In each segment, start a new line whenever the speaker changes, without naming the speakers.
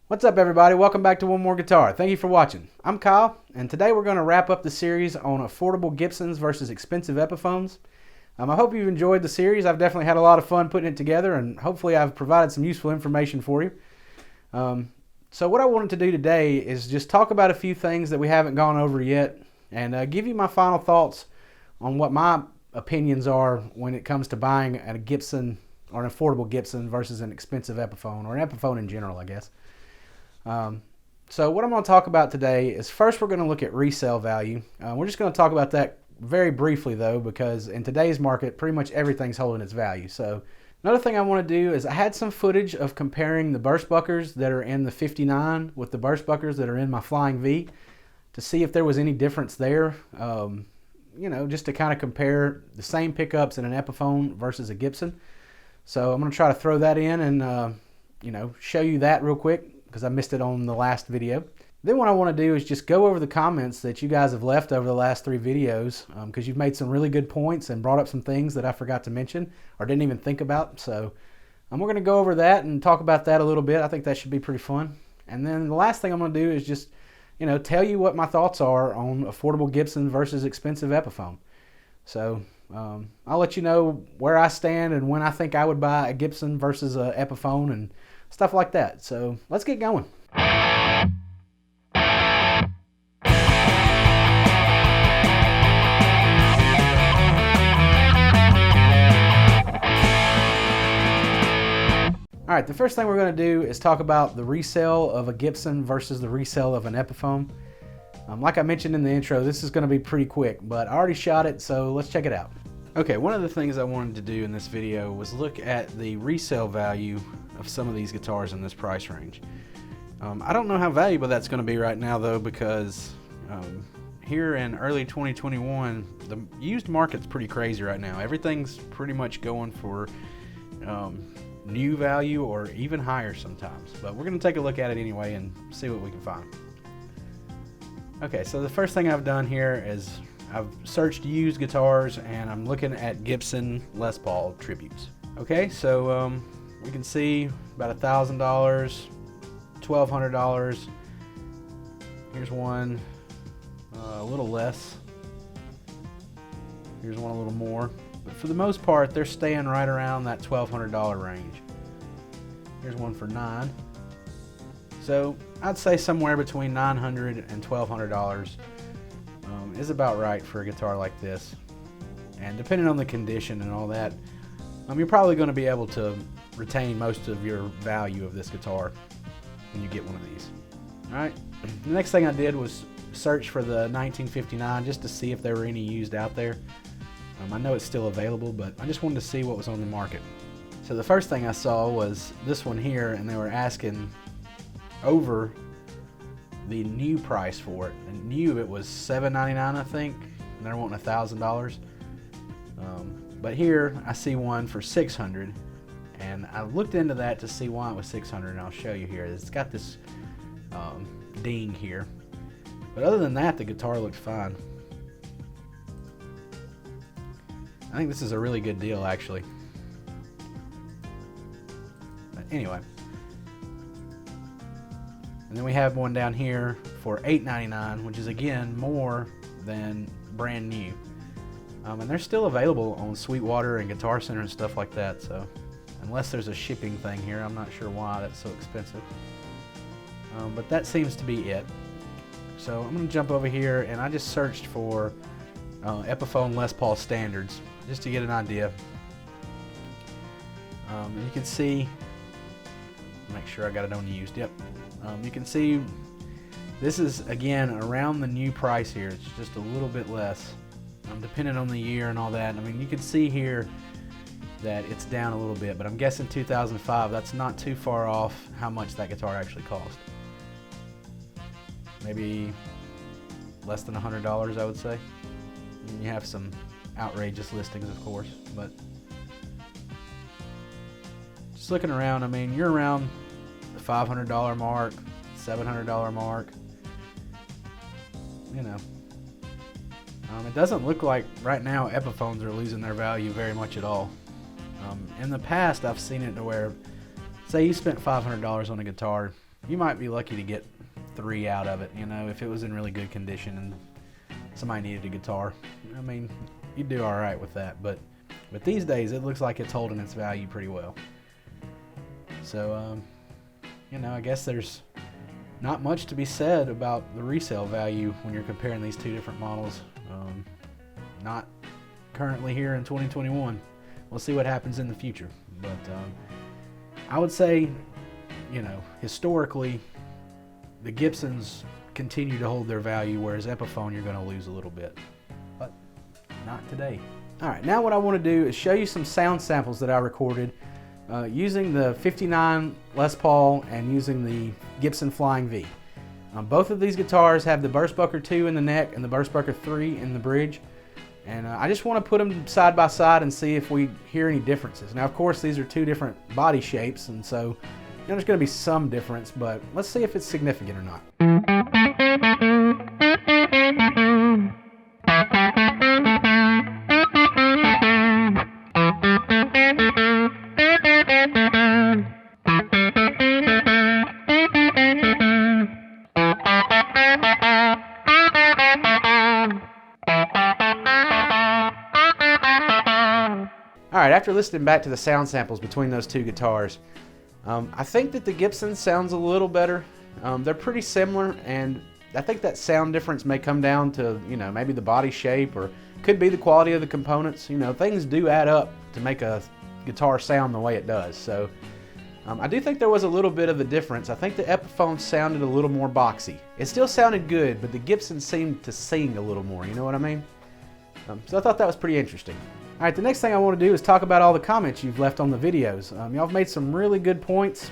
What's up, everybody? Welcome back to One More Guitar. Thank you for watching. I'm Kyle, and today we're going to wrap up the series on affordable Gibsons versus expensive Epiphones. I hope you've enjoyed the series. I've definitely had a lot of fun putting it together, and hopefully I've provided some useful information for you. So what I wanted to do today is just talk about a few things that we haven't gone over yet, and give you my final thoughts on what my opinions are when it comes to buying a Gibson or an affordable Gibson versus an expensive Epiphone, or an Epiphone in general, I guess. So what I'm going to talk about today is, first we're going to look at resale value. We're just going to talk about that very briefly though, because in today's market pretty much everything's holding its value. So another thing I want to do is, I had some footage of comparing the Burstbuckers that are in the 59 with the Burstbuckers that are in my Flying V to see if there was any difference there. You know, just to kind of compare the same pickups in an Epiphone versus a Gibson. So I'm going to try to throw that in and you know, show you that real quick, because I missed it on the last video. Then what I want to do is just go over the comments that you guys have left over the last 3 videos, because you've made some really good points and brought up some things that I forgot to mention or didn't even think about. So we're going to go over that and talk about that a little bit. I think that should be pretty fun. And then the last thing I'm going to do is just, you know, tell you what my thoughts are on affordable Gibson versus expensive Epiphone. So I'll let you know where I stand and when I think I would buy a Gibson versus a Epiphone and stuff like that. So let's get going. All right, the first thing we're going to do is talk about the resale of a Gibson versus the resale of an Epiphone. Like I mentioned in the intro, this is going to be pretty quick, but I already shot it, so let's check it out. Okay, one of the things I wanted to do in this video was look at the resale value of some of these guitars in this price range. I don't know how valuable that's going to be right now though, because here in early 2021, the used market's pretty crazy right now. Everything's pretty much going for new value or even higher sometimes. But we're going to take a look at it anyway and see what we can find. Okay, so the first thing I've done here is I've searched used guitars and I'm looking at Gibson Les Paul tributes. Okay, so we can see about $1,000, $1,200. Here's one a little less. Here's one a little more. But for the most part, they're staying right around that $1,200 range. Here's one for $9. So I'd say somewhere between $900 and $1,200 is about right for a guitar like this. And depending on the condition and all that, you're probably going to be able to retain most of your value of this guitar when you get one of these. Alright, the next thing I did was search for the 1959 just to see if there were any used out there. I know it's still available, but I just wanted to see what was on the market. So the first thing I saw was this one here, and they were asking over the new price for it. And new, it was $799, I think, and they're wanting $1,000. But here I see one for $600, and I looked into that to see why it was $600, and I'll show you here. It's got this ding here, but other than that, the guitar looks fine. I think this is a really good deal, actually. But anyway, and then we have one down here for $899, which is again more than brand new. And they're still available on Sweetwater and Guitar Center and stuff like that. So unless there's a shipping thing here, I'm not sure why that's so expensive. But that seems to be it. So I'm going to jump over here, and I just searched for Epiphone Les Paul standards just to get an idea. You can see, make sure I got it on used. Yep. You can see this is again around the new price here. It's just a little bit less, depending on the year and all that. I mean, you can see here that it's down a little bit, but I'm guessing 2005, that's not too far off how much that guitar actually cost. Maybe less than $100, I would say. And you have some outrageous listings, of course, but just looking around, I mean, you're around the $500 mark, $700 mark, you know. It doesn't look like right now Epiphones are losing their value very much at all. In the past, I've seen it to where, say you spent $500 on a guitar you might be lucky to get 3 out of it, you know, if it was in really good condition and somebody needed a guitar. I mean, you'd do all right with that, but these days it looks like it's holding its value pretty well. So, you know, I guess there's not much to be said about the resale value when you're comparing these two different models. Not currently here in 2021. We'll see what happens in the future, but I would say, you know, historically, the Gibsons continue to hold their value, whereas Epiphone you're going to lose a little bit, but not today. All right, now what I want to do is show you some sound samples that I recorded using the 59 Les Paul and using the Gibson Flying V. Both of these guitars have the Burstbucker 2 in the neck and the Burstbucker 3 in the bridge, and I just want to put them side by side and see if we hear any differences. Now, of course, these are two different body shapes, and so, you know, there's going to be some difference, but let's see if it's significant or not. Alright, after listening back to the sound samples between those two guitars, I think that the Gibson sounds a little better. They're pretty similar, and I think that sound difference may come down to, you know, maybe the body shape, or could be the quality of the components. You know, things do add up to make a guitar sound the way it does. So I do think there was a little bit of a difference. I think the Epiphone sounded a little more boxy. It still sounded good, but the Gibson seemed to sing a little more, you know what I mean? So I thought that was pretty interesting. Alright, the next thing I want to do is talk about all the comments you've left on the videos. Y'all have made some really good points,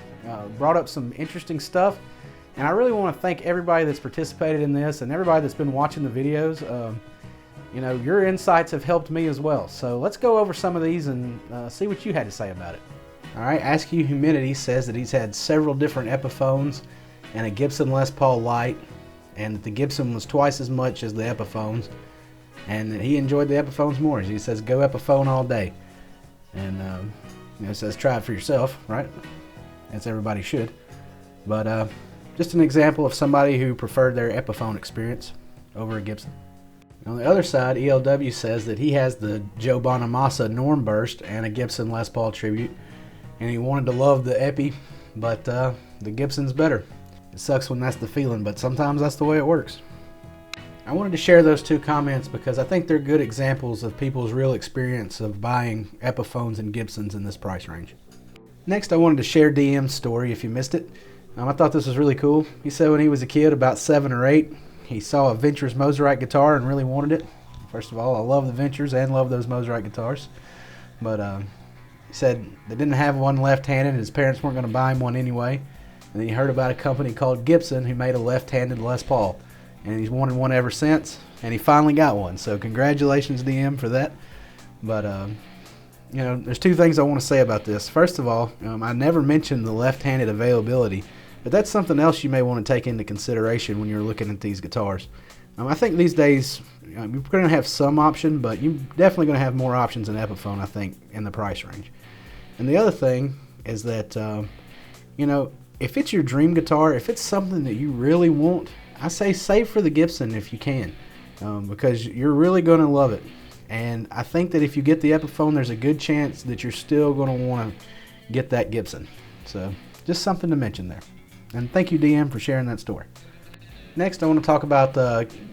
brought up some interesting stuff, and I really want to thank everybody that's participated in this and everybody that's been watching the videos. You know, your insights have helped me as well. So let's go over some of these and see what you had to say about it. Alright, Ask You Humidity says that he's had several different Epiphones and a Gibson Les Paul Lite, and that the Gibson was twice as much as the Epiphones, and he enjoyed the Epiphones more. He says, go Epiphone all day. And you know, says, try it for yourself, right? As everybody should. But just an example of somebody who preferred their Epiphone experience over a Gibson. On the other side, ELW says that he has the Joe Bonamassa Norm Burst and a Gibson Les Paul Tribute, and he wanted to love the Epi, but the Gibson's better. It sucks when that's the feeling, but sometimes that's the way it works. I wanted to share those two comments because I think they're good examples of people's real experience of buying Epiphones and Gibsons in this price range. Next, I wanted to share DM's story if you missed it. I thought this was really cool. He said when he was a kid, about 7 or 8, he saw a Ventures Moserite guitar and really wanted it. First of all, I love the Ventures and love those Moserite guitars. But he said they didn't have one left-handed and his parents weren't going to buy him one anyway. And then he heard about a company called Gibson who made a left-handed Les Paul. And he's wanted one ever since, and he finally got one. So congratulations, DM, for that. But you know, there's two things I want to say about this. First of all, I never mentioned the left-handed availability, but that's something else you may want to take into consideration when you're looking at these guitars. I think these days you're going to have some option, but you're definitely going to have more options than Epiphone, I think, in the price range. And the other thing is that you know, if it's your dream guitar, if it's something that you really want, I say save for the Gibson if you can, because you're really going to love it. And I think that if you get the Epiphone, there's a good chance that you're still going to want to get that Gibson. So just something to mention there. And thank you, DM, for sharing that story. Next, I want to talk about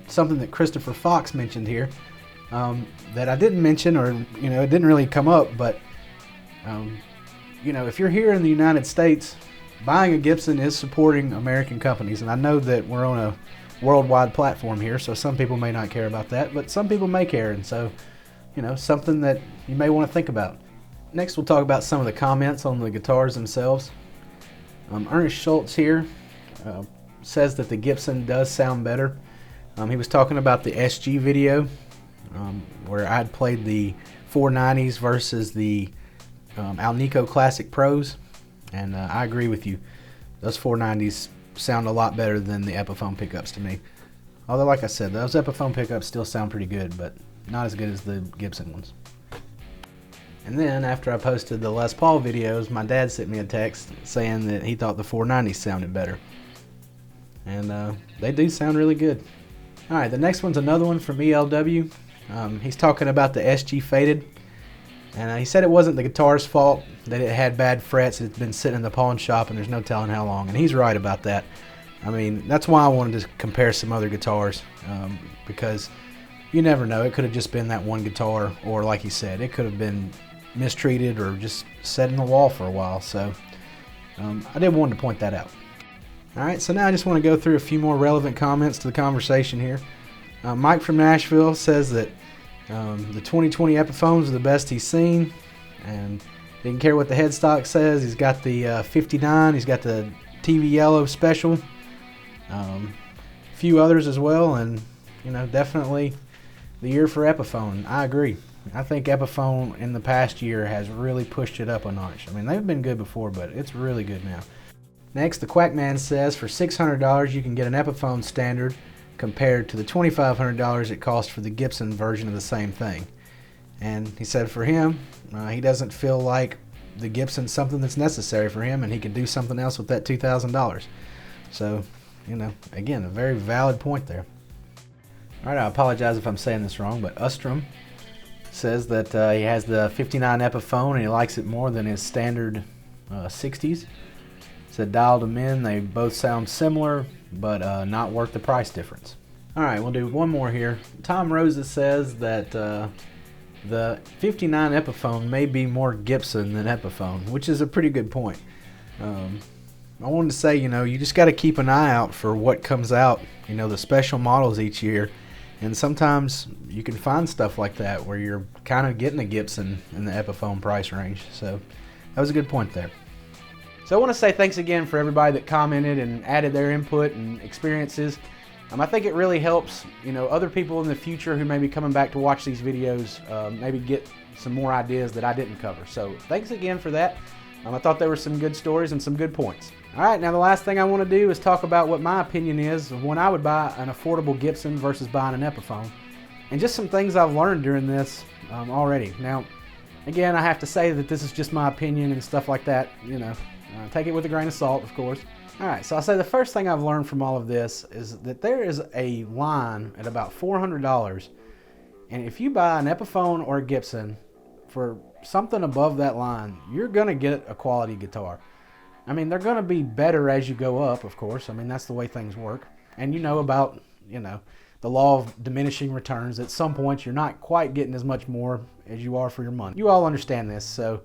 something that Christopher Fox mentioned here that I didn't mention, or you know, it didn't really come up. But you know, if you're here in the United States, buying a Gibson is supporting American companies, and I know that we're on a worldwide platform here, so some people may not care about that, but some people may care, and so, you know, something that you may want to think about. Next, we'll talk about some of the comments on the guitars themselves. Ernest Schultz here says that the Gibson does sound better. He was talking about the SG video where I had played the 490s versus the Alnico Classic Pros. And I agree with you. Those 490s sound a lot better than the Epiphone pickups to me. Although, like I said, those Epiphone pickups still sound pretty good, but not as good as the Gibson ones. And then after I posted the Les Paul videos, my dad sent me a text saying that he thought the 490s sounded better. And they do sound really good. Alright, the next one's another one from ELW. He's talking about the SG Faded. And he said it wasn't the guitar's fault, that it had bad frets. It's been sitting in the pawn shop and there's no telling how long. And he's right about that. I mean, that's why I wanted to compare some other guitars. Because you never know. It could have just been that one guitar, or like he said, it could have been mistreated or just set in the wall for a while. So I did want to point that out. Alright, so now I just want to go through a few more relevant comments to the conversation here. Mike from Nashville says that the 2020 Epiphones are the best he's seen, and didn't care what the headstock says. He's got the 59, he's got the TV Yellow Special, a few others as well, and you know, definitely the year for Epiphone. I agree. I think Epiphone in the past year has really pushed it up a notch. I mean, they've been good before, but it's really good now. Next, the Quackman says for $600 you can get an Epiphone standard compared to the $2,500 it cost for the Gibson version of the same thing. And he said for him, he doesn't feel like the Gibson's something that's necessary for him, and he could do something else with that $2,000. So, you know, again, a very valid point there. Alright, I apologize if I'm saying this wrong, but Ustrom says that he has the 59 Epiphone and he likes it more than his standard 60s. Said dialed them in, they both sound similar, but not worth the price difference. Alright, we'll do one more here. Tom Rosa says that the 59 Epiphone may be more Gibson than Epiphone, which is a pretty good point. I wanted to say, you know, you just got to keep an eye out for what comes out, you know, the special models each year. And sometimes you can find stuff like that where you're kind of getting a Gibson in the Epiphone price range. So that was a good point there. So I want to say thanks again for everybody that commented and added their input and experiences. I think it really helps, you know, other people in the future who may be coming back to watch these videos, maybe get some more ideas that I didn't cover. So thanks again for that. I thought there were some good stories and some good points. All right, now the last thing I want to do is talk about what my opinion is of when I would buy an affordable Gibson versus buying an Epiphone, and just some things I've learned during this already. Now, again, I have to say that this is just my opinion and stuff like that, you know. Take it with a grain of salt, of course. Alright, so I'll say the first thing I've learned from all of this is that there is a line at about $400, and if you buy an Epiphone or a Gibson for something above that line, you're going to get a quality guitar. I mean, they're going to be better as you go up, of course. I mean, that's the way things work. And you know about, you know, the law of diminishing returns. At some point, you're not quite getting as much more as you are for your money. You all understand this, so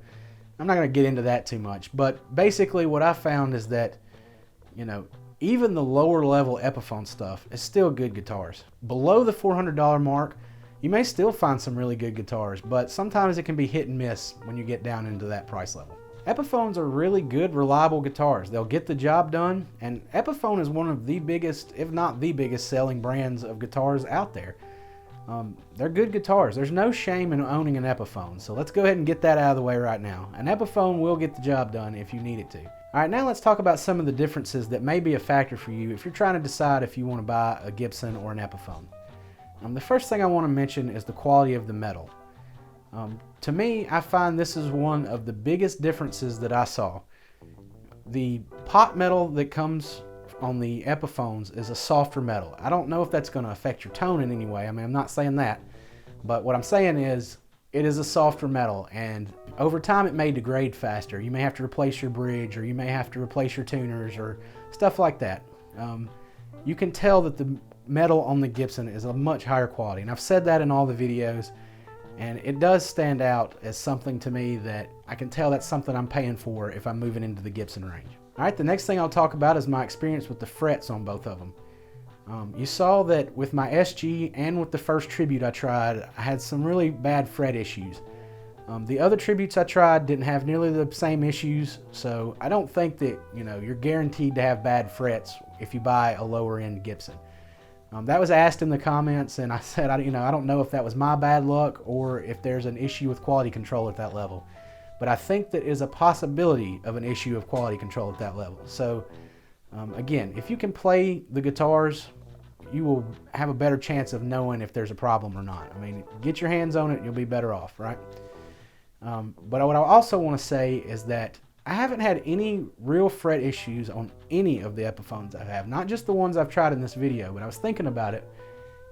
I'm not going to get into that too much. But basically what I found is that, you know, even the lower level Epiphone stuff is still good guitars. Below the $400 mark, you may still find some really good guitars, but sometimes it can be hit and miss when you get down into that price level. Epiphones are really good, reliable guitars. They'll get the job done, and Epiphone is one of the biggest, if not the biggest, selling brands of guitars out there. They're good guitars. There's no shame in owning an Epiphone, so let's go ahead and get that out of the way right now. An Epiphone will get the job done if you need it to. Alright, now let's talk about some of the differences that may be a factor for you if you're trying to decide if you want to buy a Gibson or an Epiphone. The first thing I want to mention is the quality of the metal. To me, I find this is one of the biggest differences that I saw. The pot metal that comes on the Epiphones is a softer metal. I don't know if that's going to affect your tone in any way. I mean, I'm not saying that, but what I'm saying is it is a softer metal, and over time it may degrade faster. You may have to replace your bridge, or you may have to replace your tuners or stuff like that. You can tell that the metal on the Gibson is a much higher quality, and I've said that in all the videos, and it does stand out as something to me that I can tell that's something I'm paying for if I'm moving into the Gibson range. Alright, the next thing I'll talk about is my experience with the frets on both of them. You saw that with my SG and with the first Tribute I tried, I had some really bad fret issues. The other Tributes I tried didn't have nearly the same issues, so I don't think that, you know, you're guaranteed to have bad frets if you buy a lower end Gibson. That was asked in the comments, and I said, I don't know if that was my bad luck or if there's an issue with quality control at that level. But I think that is a possibility of an issue of quality control at that level. So, again, if you can play the guitars, you will have a better chance of knowing if there's a problem or not. I mean, get your hands on it, you'll be better off, right? But what I also want to say is that I haven't had any real fret issues on any of the Epiphones I have. Not just the ones I've tried in this video, but I was thinking about it,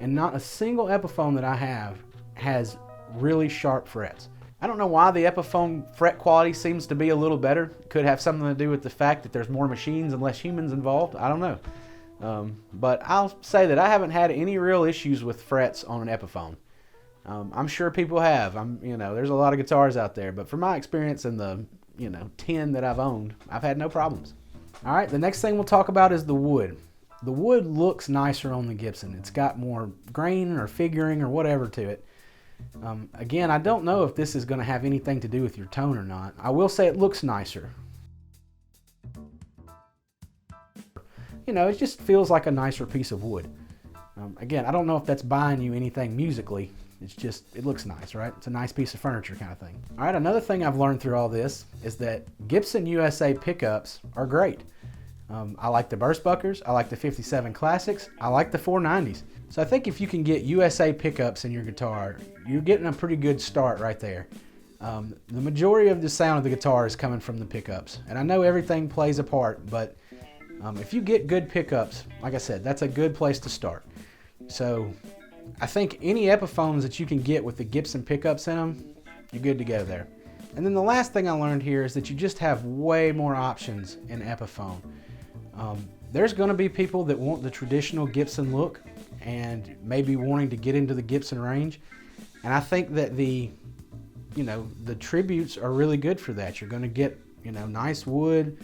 and not a single Epiphone that I have has really sharp frets. I don't know why the Epiphone fret quality seems to be a little better. Could have something to do with the fact that there's more machines and less humans involved. I don't know. But I'll say that I haven't had any real issues with frets on an Epiphone. I'm sure people have. There's a lot of guitars out there, but from my experience in the 10 that I've owned, I've had no problems. All right, the next thing we'll talk about is the wood. The wood looks nicer on the Gibson. It's got more grain or figuring or whatever to it. Again, I don't know if this is going to have anything to do with your tone or not. I will say it looks nicer. It just feels like a nicer piece of wood. Again, I don't know if that's buying you anything musically. It's just, it looks nice, right? It's a nice piece of furniture kind of thing. All right, another thing I've learned through all this is that Gibson USA pickups are great. I like the Burstbuckers, I like the 57 Classics, I like the 490s. So I think if you can get USA pickups in your guitar, you're getting a pretty good start right there. The majority of the sound of the guitar is coming from the pickups. And I know everything plays a part, but if you get good pickups, like I said, that's a good place to start. So I think any Epiphones that you can get with the Gibson pickups in them, you're good to go there. And then the last thing I learned here is that you just have way more options in Epiphone. There's going to be people that want the traditional Gibson look and maybe wanting to get into the Gibson range. And I think that the tributes are really good for that. You're going to get, nice wood,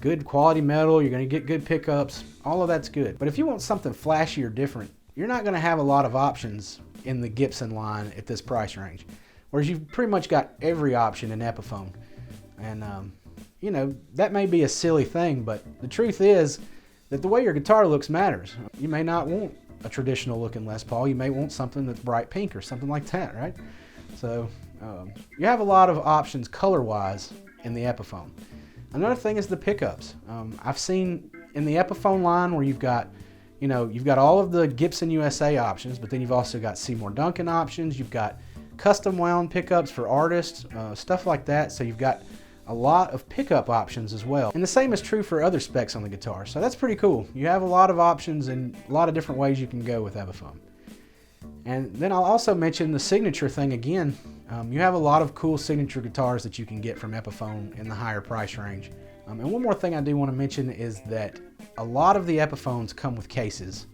good quality metal, you're going to get good pickups, all of that's good. But if you want something flashy or different, you're not going to have a lot of options in the Gibson line at this price range. Whereas you've pretty much got every option in Epiphone. And, that may be a silly thing, but the truth is that the way your guitar looks matters. You may not want a traditional looking Les Paul. You may want something that's bright pink or something like that, right? So you have a lot of options color-wise in the Epiphone. Another thing is the pickups. I've seen in the Epiphone line where you've got all of the Gibson USA options, but then you've also got Seymour Duncan options. You've got custom wound pickups for artists, stuff like that. So you've got a lot of pickup options as well. And the same is true for other specs on the guitar. So that's pretty cool. You have a lot of options and a lot of different ways you can go with Epiphone. And then I'll also mention the signature thing again. You have a lot of cool signature guitars that you can get from Epiphone in the higher price range. And one more thing I do want to mention is that a lot of the Epiphones come with cases.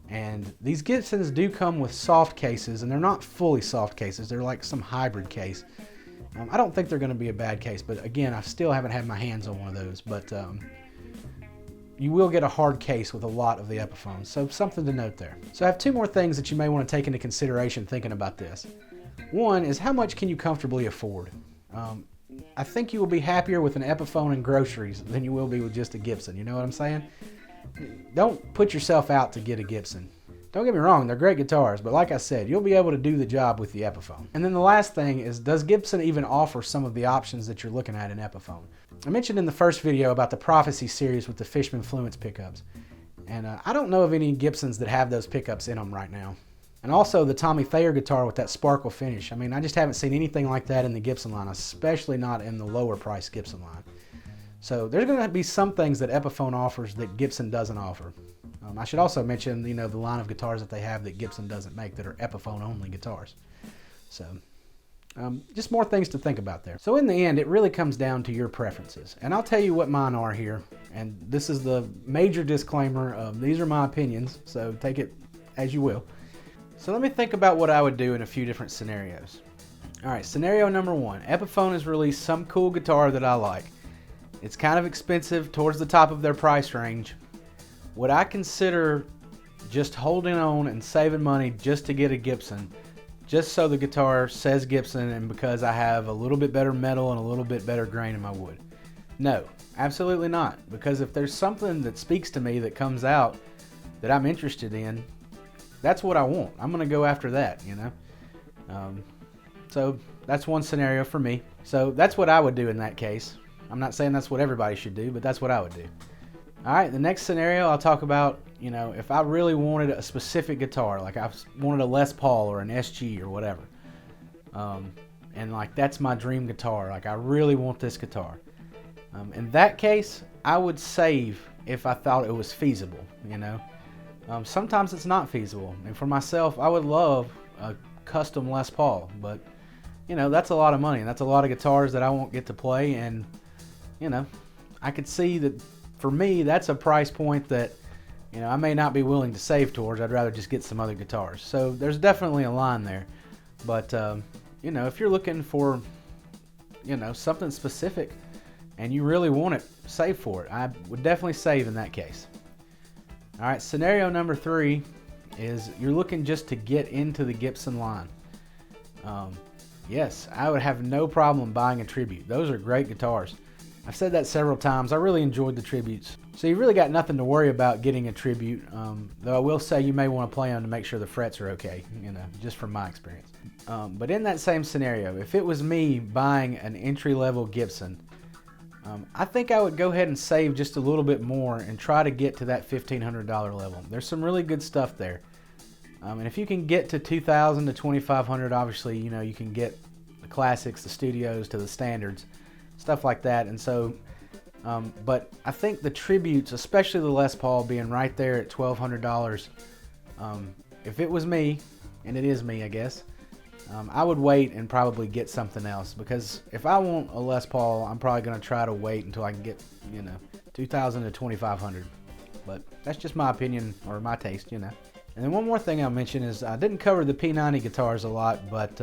And these Gibsons do come with soft cases, and they're not fully soft cases. They're like some hybrid case. I don't think they're going to be a bad case, but again, I still haven't had my hands on one of those. But you will get a hard case with a lot of the Epiphones, so something to note there. So I have two more things that you may want to take into consideration thinking about this. One is how much can you comfortably afford? I think you will be happier with an Epiphone and groceries than you will be with just a Gibson. You know what I'm saying? Don't put yourself out to get a Gibson. Don't get me wrong, they're great guitars, but like I said, you'll be able to do the job with the Epiphone. And then the last thing is, does Gibson even offer some of the options that you're looking at in Epiphone? I mentioned in the first video about the Prophecy series with the Fishman Fluence pickups. And I don't know of any Gibsons that have those pickups in them right now. And also the Tommy Thayer guitar with that sparkle finish. I mean, I just haven't seen anything like that in the Gibson line, especially not in the lower price Gibson line. So there's going to be some things that Epiphone offers that Gibson doesn't offer. I should also mention, the line of guitars that they have that Gibson doesn't make that are Epiphone only guitars. So just more things to think about there. So in the end, it really comes down to your preferences. And I'll tell you what mine are here. And this is the major disclaimer. These are my opinions, so take it as you will. So let me think about what I would do in a few different scenarios. All right, scenario number one. Epiphone has released some cool guitar that I like. It's kind of expensive towards the top of their price range. Would I consider just holding on and saving money just to get a Gibson, just so the guitar says Gibson and because I have a little bit better metal and a little bit better grain in my wood? No, absolutely not. Because if there's something that speaks to me that comes out that I'm interested in, that's what I want. I'm going to go after that, So that's one scenario for me. So that's what I would do in that case. I'm not saying that's what everybody should do, but that's what I would do. All right, the next scenario I'll talk about, if I really wanted a specific guitar, like I wanted a Les Paul or an SG or whatever. and like that's my dream guitar, like I really want this guitar, in that case I would save if I thought it was feasible, you know. Sometimes it's not feasible, and for myself I would love a custom Les Paul, but you know, that's a lot of money and that's a lot of guitars that I won't get to play, and you know, I could see that for me that's a price point that, you know, I may not be willing to save towards. I'd rather just get some other guitars. So there's definitely a line there. But, you know, if you're looking for, you know, something specific and you really want it, save for it. I would definitely save in that case. All right, scenario number 3 is you're looking just to get into the Gibson line. Yes, I would have no problem buying a Tribute. Those are great guitars. I've said that several times. I really enjoyed the Tributes. So you really got nothing to worry about getting a Tribute, though I will say you may want to play them to make sure the frets are okay, you know, just from my experience. But in that same scenario, if it was me buying an entry-level Gibson, I think I would go ahead and save just a little bit more and try to get to that $1,500 level. There's some really good stuff there. And if you can get to $2,000 to $2,500, obviously, you know, you can get the classics, the studios, to the standards, stuff like that. And so, but I think the Tributes, especially the Les Paul being right there at $1,200, if it was me, and it is me, I guess, I would wait and probably get something else, because if I want a Les Paul, I'm probably going to try to wait until I can get, you know, $2,000 to $2,500. But that's just my opinion, or my taste, you know. And then one more thing I'll mention is I didn't cover the P90 guitars a lot, but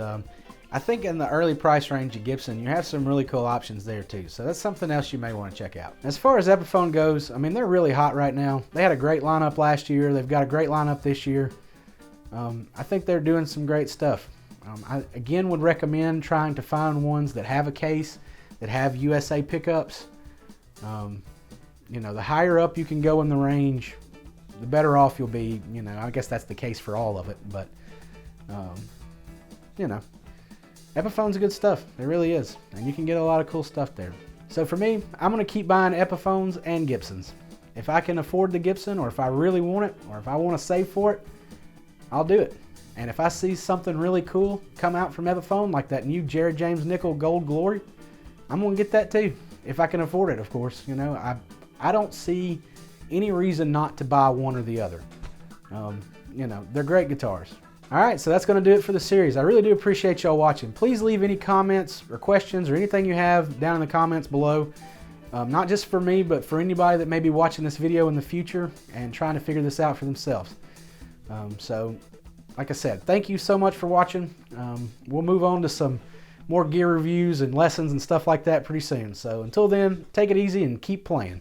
I think in the early price range of Gibson, you have some really cool options there too. So that's something else you may want to check out. As far as Epiphone goes, I mean, they're really hot right now. They had a great lineup last year. They've got a great lineup this year. I think they're doing some great stuff. I again would recommend trying to find ones that have a case, that have USA pickups. You know, the higher up you can go in the range, the better off you'll be. You know, I guess that's the case for all of it, but you know, Epiphone's good stuff. It really is, and you can get a lot of cool stuff there. So for me, I'm going to keep buying Epiphones and Gibsons. If I can afford the Gibson, or if I really want it, or if I want to save for it, I'll do it. And if I see something really cool come out from Epiphone, like that new Jared James Nickel Gold Glory, I'm going to get that too, if I can afford it, of course. You know, I don't see any reason not to buy one or the other. You know, they're great guitars. All right, so that's going to do it for the series. I really do appreciate y'all watching. Please leave any comments or questions or anything you have down in the comments below. Not just for me, but for anybody that may be watching this video in the future and trying to figure this out for themselves. So, like I said, thank you so much for watching. We'll move on to some more gear reviews and lessons and stuff like that pretty soon. So until then, take it easy and keep playing.